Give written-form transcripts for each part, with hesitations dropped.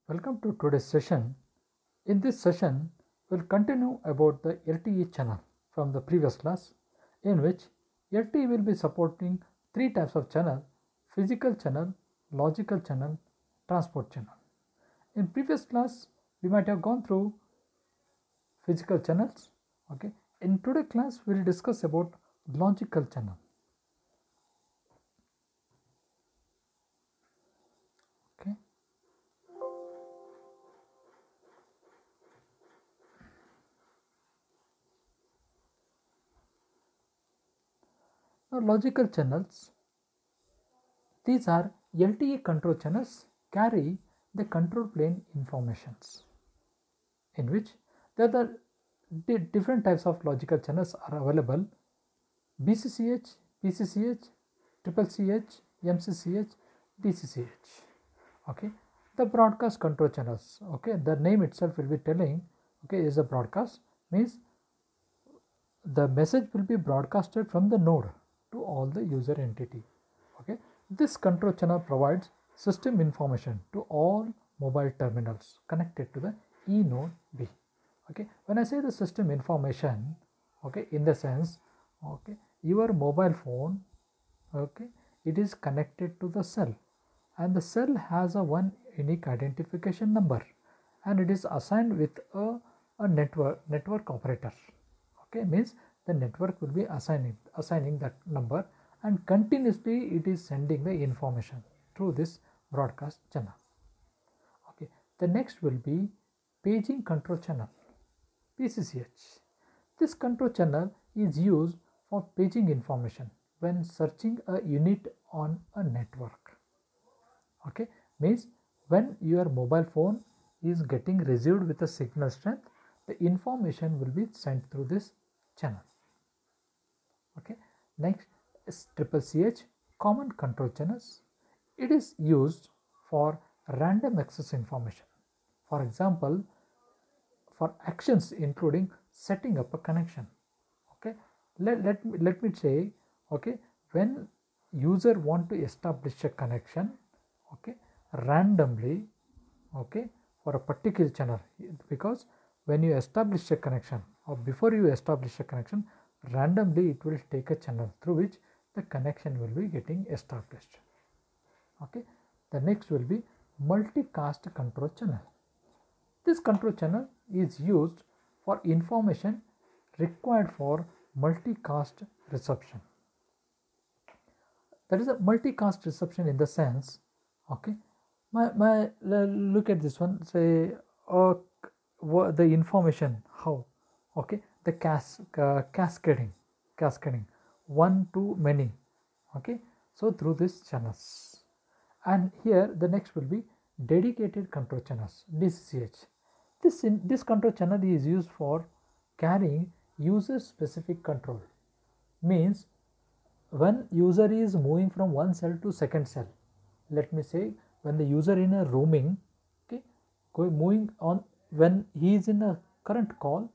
Welcome to today's session. In this session, we'll continue about the LTE channel from the previous class, in which LTE will be supporting three types of channel: physical channel, logical channel, transport channel. In previous class, we might have gone through physical channels. Okay. In today's class, we'll discuss about logical channel. Okay. Now, logical channels, these are LTE control channels carry the control plane informations, in which there are different types of logical channels are available: BCCH, PCCH, triple CH, MCCH, DCCH. Okay, the broadcast control channels. Okay, the name itself will be telling. Okay, is a broadcast, means the message will be broadcasted from the node to all the user entity. Okay, this control channel provides system information to all mobile terminals connected to the E node B. Okay, when I say the system information, okay, in the sense, okay, your mobile phone, okay, it is connected to the cell, and the cell has a one unique identification number, and it is assigned with a network operator. Okay, means the network will be assigning that number, and continuously it is sending the information through this broadcast channel. Okay, the next will be paging control channel, PCCH. This control channel is used for paging information when searching a unit on a network. Okay, means when your mobile phone is getting received with a signal strength, the information will be sent through this channel. Okay, next is triple CH, common control channels. It is used for random access information. For example, for actions including setting up a connection. Okay, let me say, okay, when user want to establish a connection, okay, randomly, okay, for a particular channel, because when you establish a connection or before you establish a connection, randomly it will take a channel through which the connection will be getting established. Okay, the next will be multicast control channel. This control channel is used for information required for multicast reception. That is a multicast reception in the sense, okay, look at this one, say, the information, how, okay, the cascading one to many, okay, so through these channels. And here the next will be dedicated control channels, DCCH. This control channel is used for carrying user specific control, means when user is moving from one cell to second cell, let me say when the user in a roaming, okay, moving on, when he is in a current call,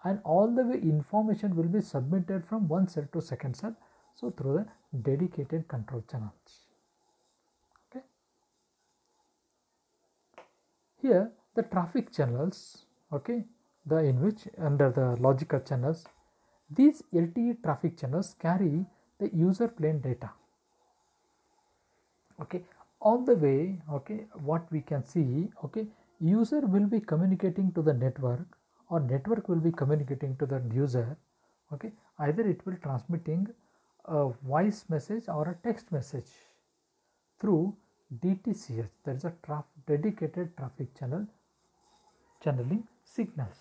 and all the way information will be submitted from one cell to second cell, so through the dedicated control channels. Okay, here the traffic channels, okay, the in which under the logical channels, these LTE traffic channels carry the user plane data. Okay, all the way, okay, what we can see, okay, user will be communicating to the network, or network will be communicating to the user. Okay, either it will transmitting a voice message or a text message through DTCH, that is a dedicated traffic channel channeling signals,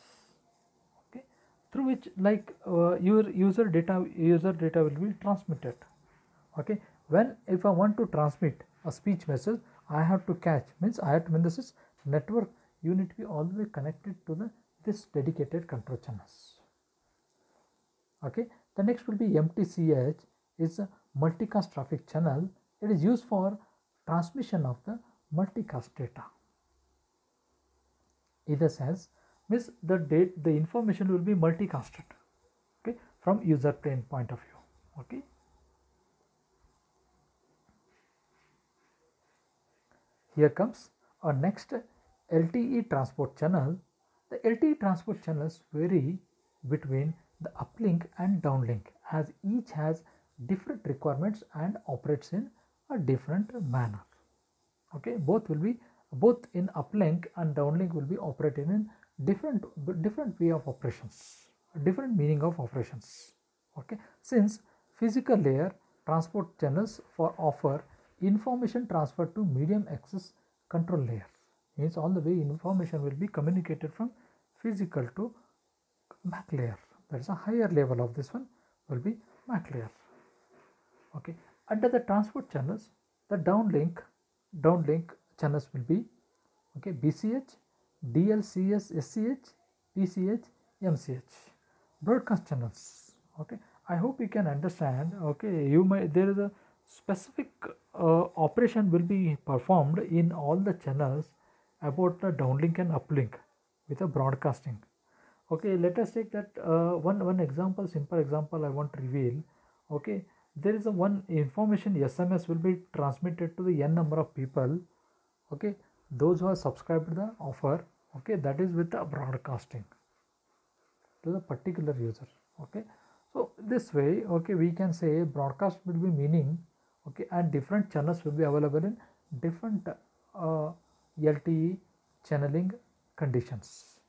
okay, through which like your user data will be transmitted. Okay, when if I want to transmit a speech message, I have to catch, means I have to, mean this is network, you need to be all the way connected to the this dedicated control channels. Okay, the next will be MTCH, is a multicast traffic channel. It is used for transmission of the multicast data. In the sense, means the information will be multicasted, okay, from user plane point of view. Okay, here comes our next LTE transport channel. The LTE transport channels vary between the uplink and downlink, as each has different requirements and operates in a different manner. Okay, both in uplink and downlink will be operated in different way of operations, different meaning of operations. Okay, since physical layer transport channels for offer information transfer to medium access control layer, means all the way information will be communicated from physical to MAC layer. That is a higher level of this one will be MAC layer. Okay, under the transport channels, the downlink channels will be, okay, BCH, DLCS, SCH, PCH, MCH. Broadcast channels. Okay, I hope you can understand. Okay, there is a specific operation will be performed in all the channels about the downlink and uplink with a broadcasting. Okay, let us take that one example, simple example I want to reveal. Okay, there is a one information SMS will be transmitted to the n number of people. Okay, those who are subscribed to the offer. Okay, that is with the broadcasting to the particular user. Okay, so this way, okay, we can say broadcast will be meaning, okay, and different channels will be available in different LTE channeling conditions.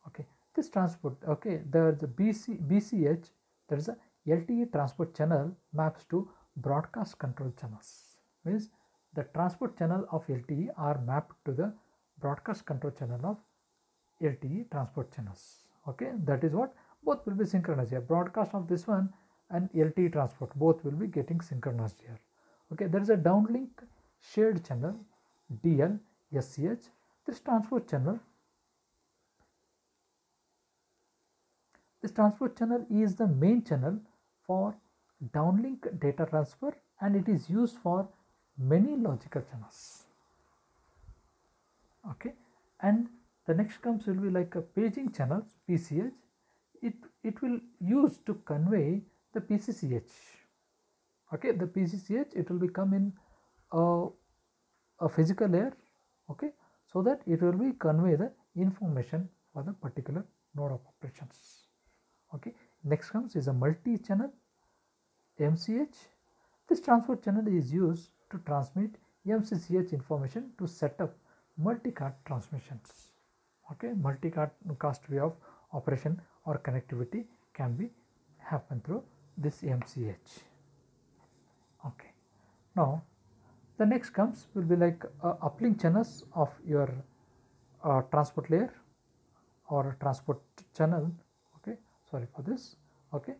Okay, this transport, okay, the BCH, there is a LTE transport channel maps to broadcast control channels, means the transport channel of LTE are mapped to the broadcast control channel of LTE transport channels. Okay, that is what both will be synchronized here. Broadcast of this one and LTE transport both will be getting synchronized here. Okay, there is a downlink shared channel DL SCH. This transport channel is the main channel for downlink data transfer, and it is used for many logical channels. Okay, and the next comes will be like a paging channels PCH. It will use to convey the PCCH. Okay, the PCCH, it will become in a physical layer. Okay, so that it will be convey the information for the particular node of operations. Okay, next comes is a multi-channel MCH. This transport channel is used to transmit MCCH information to set up multicast transmissions. Okay, multicast way of operation or connectivity can be happen through this MCH. Okay, now the next comes will be like uplink channels of your transport layer or transport channel. Okay, sorry for this. Okay,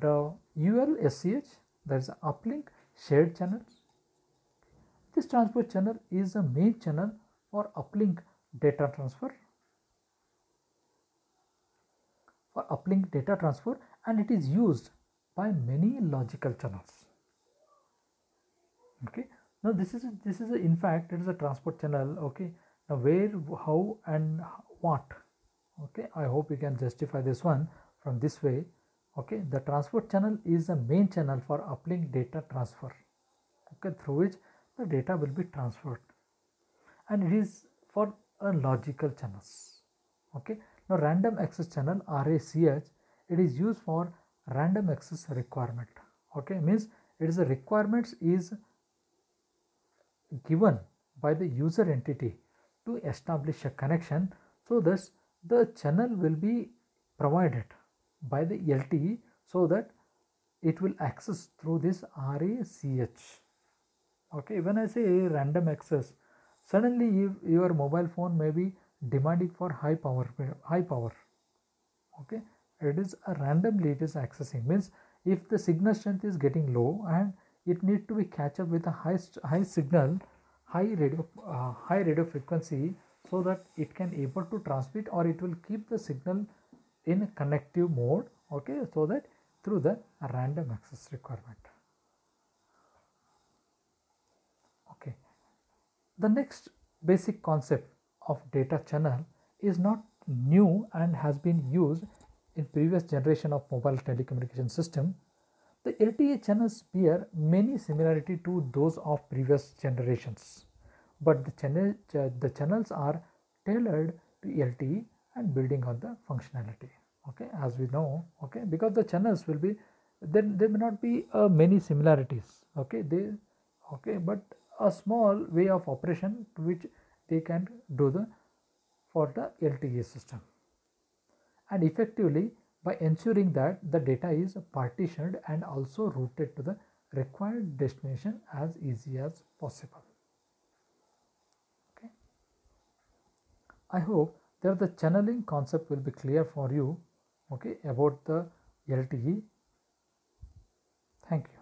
the ULSCH, there is uplink shared channels. This transport channel is the main channel for uplink data transfer. And it is used by many logical channels. Okay, now this is in fact it is a transport channel. Okay, now where, how and what. Okay, I hope you can justify this one from this way. Okay, the transport channel is the main channel for uplink data transfer. Okay, through which the data will be transferred, and it is for a logical channels. Okay, now random access channel RACH, it is used for random access requirement. Okay, means it is the requirements is given by the user entity to establish a connection, so thus the channel will be provided by the LTE so that it will access through this RACH. Okay, when I say random access, suddenly your mobile phone may be demanding for high power. Okay, it is randomly it is accessing, means if the signal strength is getting low and it need to be catch up with a high signal, high radio frequency, so that it can able to transmit, or it will keep the signal in connective mode. Okay, so that through the random access requirement. Okay, the next basic concept of data channel is not new and has been used in previous generation of mobile telecommunication system. The LTE channels bear many similarity to those of previous generations. but the channels are tailored to LTE and building on the functionality. Okay, as we know, okay, because the channels will be, then there may not be many similarities. Okay, but a small way of operation to which they can do the for the LTE system, and effectively by ensuring that the data is partitioned and also routed to the required destination as easy as possible. Okay. I hope that the channeling concept will be clear for you, okay, about the LTE. Thank you.